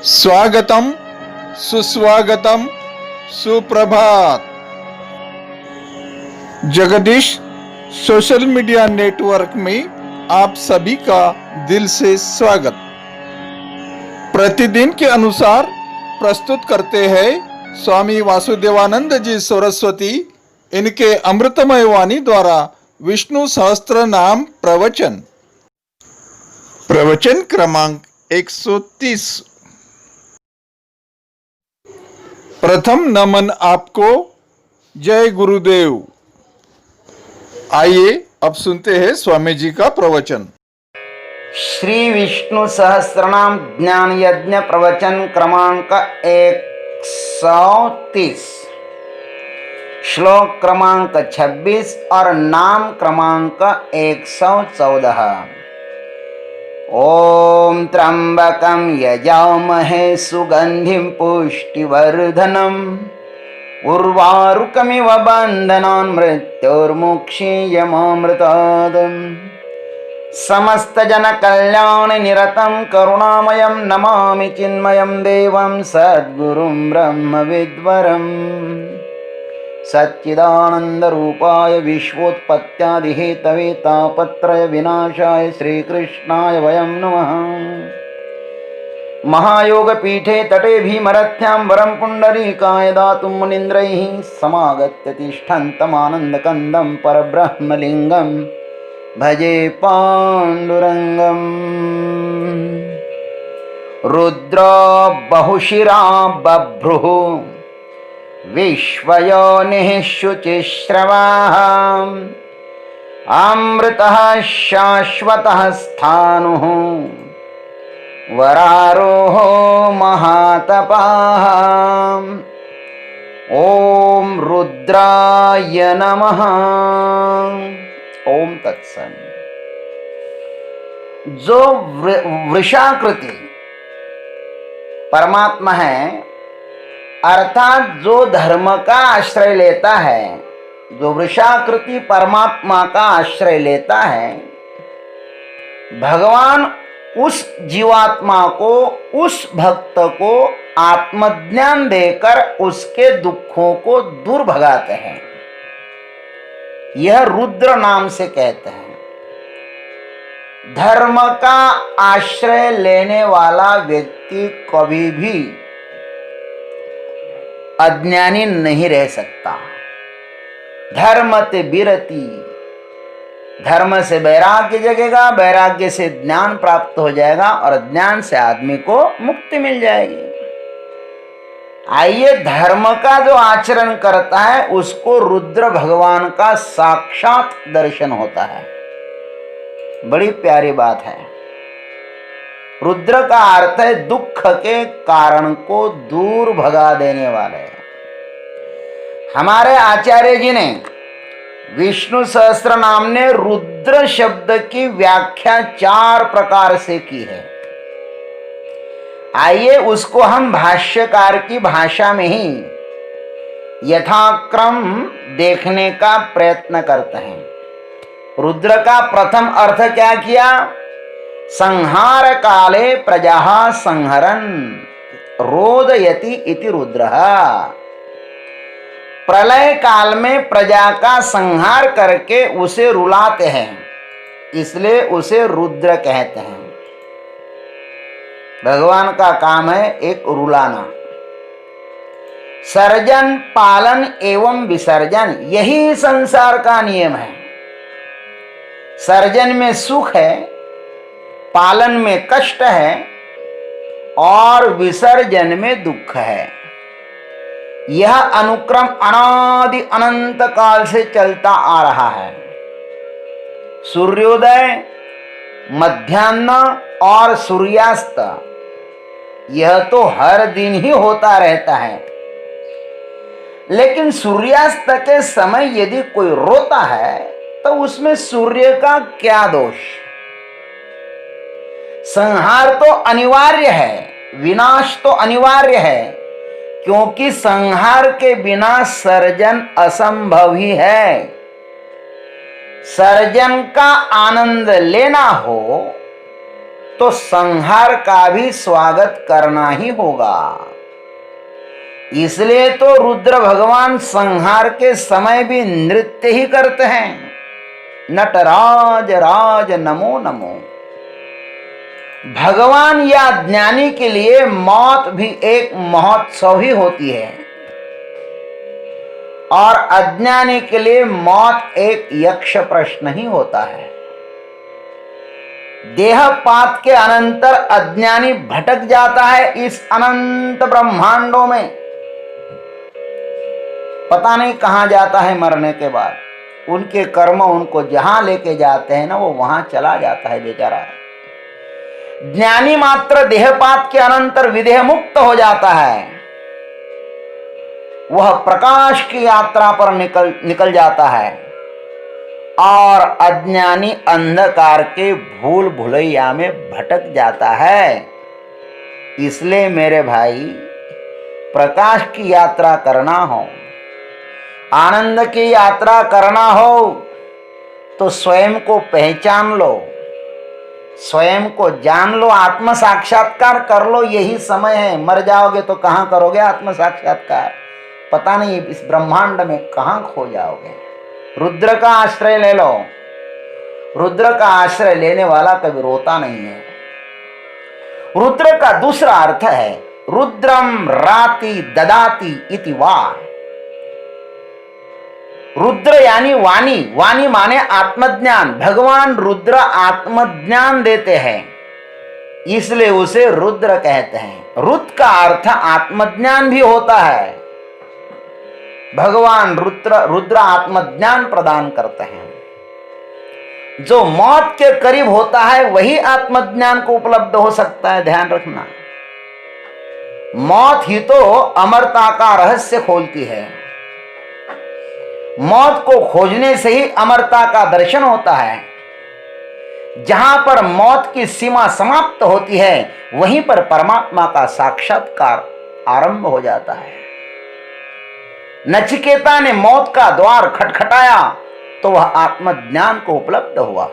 स्वागतम, सुस्वागतम, सुप्रभात। जगदीश सोशल मीडिया नेटवर्क में आप सभी का दिल से स्वागत। प्रतिदिन के अनुसार प्रस्तुत करते हैं स्वामी वासुदेवानंद जी सरस्वती, इनके अमृतमय वाणी द्वारा विष्णु सहस्त्र नाम प्रवचन। प्रवचन क्रमांक 130। प्रथम नमन आपको, जय गुरुदेव। आइए अब सुनते हैं स्वामी जी का प्रवचन। श्री विष्णु सहस्त्रनाम ज्ञान यज्ञ प्रवचन क्रमांक 130, श्लोक क्रमांक 26 और नाम क्रमांक 114। ओम त्र्यंबकं यजामहे सुगंधिं पुष्टिवर्धनम् उर्वारुकमिव बन्धनान् मृत्योर्मुक्षीयमामृतात्। समस्त जन कल्याण निरतं करुणामयं नमामि चिन्मयं देवं सद्गुरुं ब्रह्मविद्वरम् सच्चिदानंद रूपाय विश्वोत्पत्त्यादिहेतवे तापत्रय विनाशाय श्रीकृष्णाय वयं नमः। महायोग पीठे तटे भीमरथ्यां वरं पुंडरीकाय दातुं मुनीन्द्रैः समागत्य तिष्ठन्तमानन्दकन्दं परब्रह्मलिङ्गं भजे पाण्डुरङ्गम्। रुद्रो बहुशिरा बभ्रुः विश्वयोनिः शुचिश्रवाः अमृतः शाश्वतः स्थाणुः वरारोहो महातपाः। ओम रुद्राय नमः। ओम तत्सत्। जो वृषाकृति परमात्मा है, अर्थात जो धर्म का आश्रय लेता है, जो वृषाकृति परमात्मा का आश्रय लेता है, भगवान उस जीवात्मा को, उस भक्त को आत्मज्ञान देकर उसके दुखों को दूर भगाते हैं। यह रुद्र नाम से कहते हैं। धर्म का आश्रय लेने वाला व्यक्ति कभी भी अज्ञानी नहीं रह सकता। धर्म ते बिरति, धर्म से वैराग्य जगेगा, वैराग्य से ज्ञान प्राप्त हो जाएगा और ज्ञान से आदमी को मुक्ति मिल जाएगी। आइए, धर्म का जो आचरण करता है उसको रुद्र भगवान का साक्षात दर्शन होता है। बड़ी प्यारी बात है। रुद्र का अर्थ है दुख के कारण को दूर भगा देने वाले। हमारे आचार्य जी ने विष्णु सहस्त्र नाम ने रुद्र शब्द की व्याख्या 4 प्रकार से की है। आइए उसको हम भाष्यकार की भाषा में ही यथाक्रम देखने का प्रयत्न करते हैं। रुद्र का प्रथम अर्थ क्या किया? संहार काले प्रजा संहरन रोदयति इति रुद्रः। प्रलय काल में प्रजा का संहार करके उसे रुलाते हैं, इसलिए उसे रुद्र कहते हैं। भगवान का काम है एक रुलाना। सर्जन, पालन एवं विसर्जन, यही संसार का नियम है। सर्जन में सुख है, पालन में कष्ट है और विसर्जन में दुख है। यह अनुक्रम अनादि अनंत काल से चलता आ रहा है। सूर्योदय, मध्याह्न और सूर्यास्त, यह तो हर दिन ही होता रहता है। लेकिन सूर्यास्त के समय यदि कोई रोता है तो उसमें सूर्य का क्या दोष? संहार तो अनिवार्य है, विनाश तो अनिवार्य है, क्योंकि संहार के बिना सर्जन असंभव ही है। सर्जन का आनंद लेना हो तो संहार का भी स्वागत करना ही होगा। इसलिए तो रुद्र भगवान संहार के समय भी नृत्य ही करते हैं। नटराज राज नमो नमो। भगवान या ज्ञानी के लिए मौत भी एक महोत्सव ही होती है और अज्ञानी के लिए मौत एक यक्ष प्रश्न ही होता है। देहपात के अनंतर अज्ञानी भटक जाता है इस अनंत ब्रह्मांडों में, पता नहीं कहां जाता है मरने के बाद। उनके कर्म उनको जहां लेके जाते हैं ना, वो वहां चला जाता है बेचारा। ज्ञानी मात्र देहपात के अनंतर विदेह मुक्त हो जाता है, वह प्रकाश की यात्रा पर निकल जाता है और अज्ञानी अंधकार के भूल भुलैया में भटक जाता है। इसलिए मेरे भाई, प्रकाश की यात्रा करना हो, आनंद की यात्रा करना हो तो स्वयं को पहचान लो, स्वयं को जान लो, आत्म साक्षात्कार कर लो। यही समय है। मर जाओगे तो कहां करोगे आत्म साक्षात्कार? पता नहीं इस ब्रह्मांड में कहां खो जाओगे। रुद्र का आश्रय ले लो। रुद्र का आश्रय लेने वाला कभी रोता नहीं है। रुद्र का दूसरा अर्थ है रुद्रम राति ददाति इति वा। रुद्र यानी वाणी, वाणी माने आत्मज्ञान। भगवान रुद्र आत्मज्ञान देते हैं, इसलिए उसे रुद्र कहते हैं। रुद्र का अर्थ आत्मज्ञान भी होता है। भगवान रुद्र आत्मज्ञान प्रदान करते हैं। जो मौत के करीब होता है वही आत्मज्ञान को उपलब्ध हो सकता है, ध्यान रखना। मौत ही तो अमरता का रहस्य खोलती है। मौत को खोजने से ही अमरता का दर्शन होता है। जहां पर मौत की सीमा समाप्त होती है, वहीं पर परमात्मा का साक्षात्कार आरंभ हो जाता है। नचिकेता ने मौत का द्वार खटखटाया तो वह आत्मज्ञान को उपलब्ध हुआ।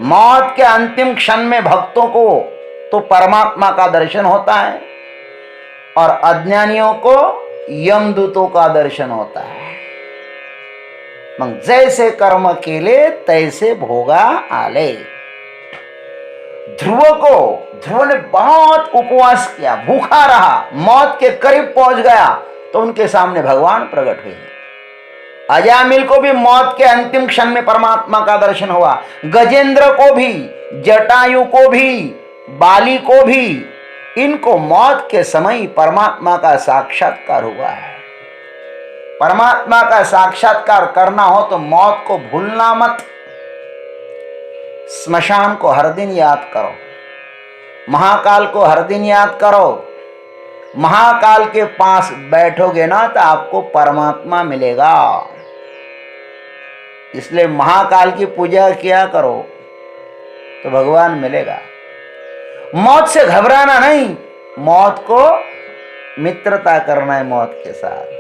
मौत के अंतिम क्षण में भक्तों को तो परमात्मा का दर्शन होता है और अज्ञानियों को यमदूतों का दर्शन होता है। मग जैसे कर्म केले तैसे भोगा आले। ध्रुव ने बहुत उपवास किया, भूखा रहा, मौत के करीब पहुंच गया तो उनके सामने भगवान प्रकट हुए। अजामिल को भी मौत के अंतिम क्षण में परमात्मा का दर्शन हुआ। गजेंद्र को भी, जटायु को भी, बाली को भी, इनको मौत के समय परमात्मा का साक्षात्कार हुआ है। परमात्मा का साक्षात्कार करना हो तो मौत को भूलना मत। स्मशान को हर दिन याद करो, महाकाल को हर दिन याद करो। महाकाल के पास बैठोगे ना तो आपको परमात्मा मिलेगा। इसलिए महाकाल की पूजा किया करो तो भगवान मिलेगा। मौत से घबराना नहीं, मौत को मित्रता करना है मौत के साथ।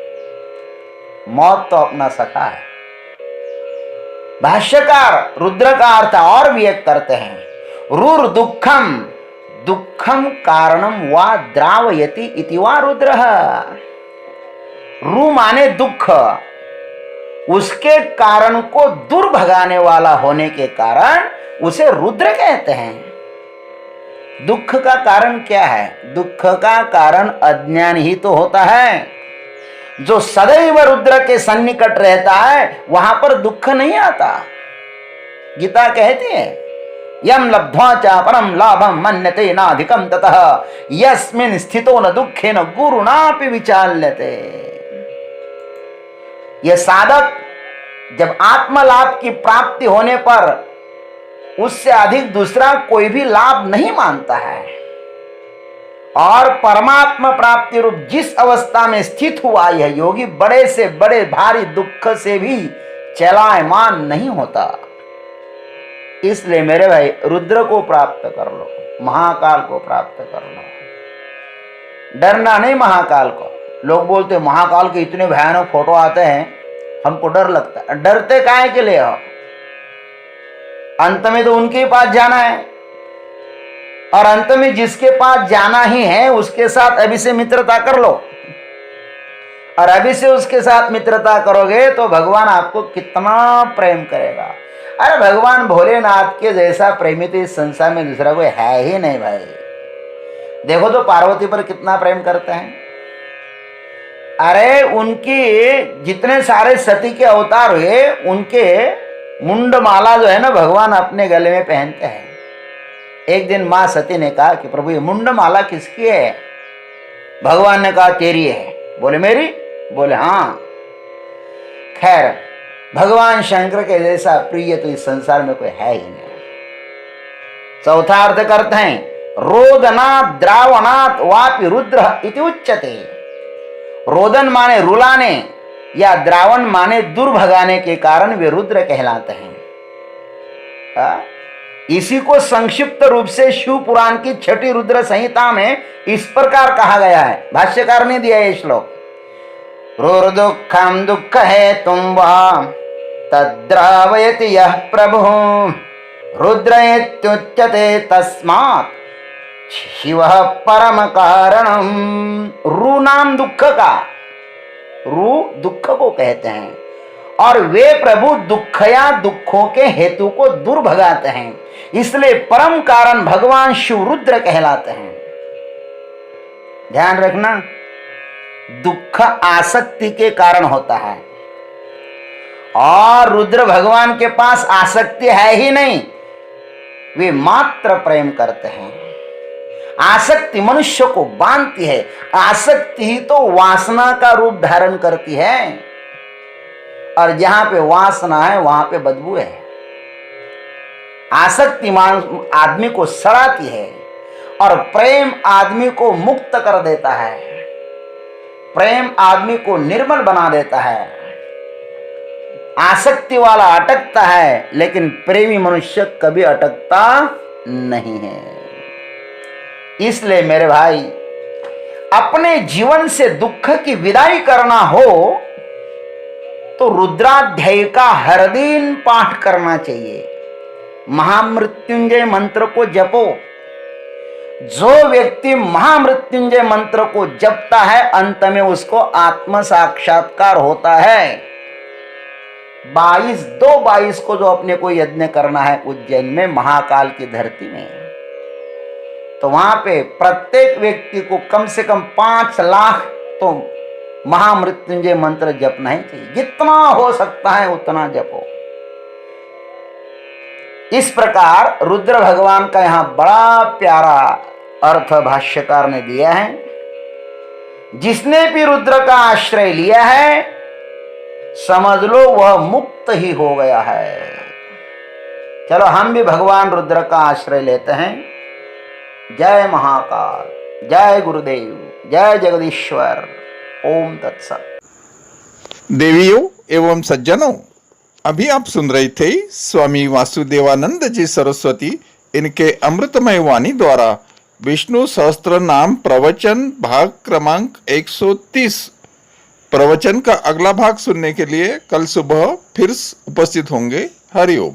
मौत तो अपना सखा है। भाष्यकार रुद्र का अर्थ और व्यक्त करते हैं। रुर दुखम, दुखम कारणम वा द्रावयति इति वा रुद्र। रु माने दुख, उसके कारण को दूर भगाने वाला होने के कारण उसे रुद्र कहते हैं। दुख का कारण क्या है? दुख का कारण अज्ञान ही तो होता है। जो सदैव रुद्र के सन्निकट रहता है वहां पर दुख नहीं आता। गीता कहती है यम लब्ध्वा च परम लाभम मन्यते नाधिकम ततः यस्मिन् स्थितो न दुखेन गुरुणापि विचाल्यते। यह साधक जब आत्मलाभ की प्राप्ति होने पर उससे अधिक दूसरा कोई भी लाभ नहीं मानता है और परमात्मा प्राप्ति रूप जिस अवस्था में स्थित हुआ यह योगी बड़े से बड़े भारी दुख से भी चलायमान नहीं होता। इसलिए मेरे भाई रुद्र को प्राप्त कर लो, महाकाल को प्राप्त कर लो। डरना नहीं महाकाल को। लोग बोलते महाकाल के इतने भयानक फोटो आते हैं, हमको डर लगता है। डरते काहे के लिए हो? अंत में तो उनके पास जाना है। और अंत में जिसके पास जाना ही है उसके साथ अभी से मित्रता कर लो, और अभी से उसके साथ मित्रता करोगे तो भगवान आपको कितना प्रेम करेगा। अरे भगवान भोलेनाथ के जैसा प्रेमी तो इस संसार में दूसरा कोई है ही नहीं भाई। देखो तो पार्वती पर कितना प्रेम करते हैं। अरे उनकी जितने सारे सती के अवतार हुए उनके मुंडमाला जो है ना भगवान अपने गले में पहनते हैं। एक दिन मां सती ने कहा कि प्रभु ये मुंडमाला किसकी है? भगवान ने कहा तेरी है। बोले मेरी? बोले हाँ। खैर भगवान शंकर के जैसा प्रिय तो इस संसार में कोई है ही नहीं। चौथा अर्थ करते हैं रोदनात् द्रावणात् वापि रुद्र इति उच्यते। रोदन माने रुलाने या द्रावण माने दूर भगाने के कारण वे रुद्र कहलाते हैं। इसी को संक्षिप्त रूप से शिव पुराण की छठी रुद्र संहिता में इस प्रकार कहा गया है। भाष्यकार ने दिया ये श्लोक, रुर्दुःखं दुःख हेतुं वा तद्रावयति यः प्रभुः रुद्र इत्युच्यते तस्मात् शिवः परम कारणम। रू नाम दुख का, रू दुख को कहते हैं और वे प्रभु दुख या दुखों के हेतु को दूर भगाते हैं, इसलिए परम कारण भगवान शिव रुद्र कहलाते हैं। ध्यान रखना, दुख आसक्ति के कारण होता है और रुद्र भगवान के पास आसक्ति है ही नहीं, वे मात्र प्रेम करते हैं। आसक्ति मनुष्य को बांधती है, आसक्ति ही तो वासना का रूप धारण करती है और जहां पे वासना है वहां पे बदबू है। आसक्ति आदमी को सड़ाती है और प्रेम आदमी को मुक्त कर देता है, प्रेम आदमी को निर्मल बना देता है। आसक्ति वाला अटकता है लेकिन प्रेमी मनुष्य कभी अटकता नहीं है। इसलिए मेरे भाई, अपने जीवन से दुख की विदाई करना हो तो रुद्राध्याय का हर दिन पाठ करना चाहिए। महामृत्युंजय मंत्र को जपो। जो व्यक्ति महामृत्युंजय मंत्र को जपता है अंत में उसको आत्म साक्षात्कार होता है। 22 को जो अपने को यज्ञ करना है उज्जैन में महाकाल की धरती में, तो वहां पे प्रत्येक व्यक्ति को कम से कम 5 लाख तो महामृत्युंजय मंत्र जपना ही चाहिए। जितना हो सकता है उतना जपो। इस प्रकार रुद्र भगवान का यहां बड़ा प्यारा अर्थ भाष्यकार ने दिया है। जिसने भी रुद्र का आश्रय लिया है समझ लो वह मुक्त ही हो गया है। चलो हम भी भगवान रुद्र का आश्रय लेते हैं। जय महाकाल, जय गुरुदेव, जय जगदीश्वर। ओम तत्सत। देवियों एवं सज्जनों, अभी आप सुन रहे थे स्वामी वासुदेवानंद जी सरस्वती इनके अमृतमय वाणी द्वारा विष्णु सहस्त्र नाम प्रवचन भाग क्रमांक 130। प्रवचन का अगला भाग सुनने के लिए कल सुबह फिर उपस्थित होंगे। हरिओम।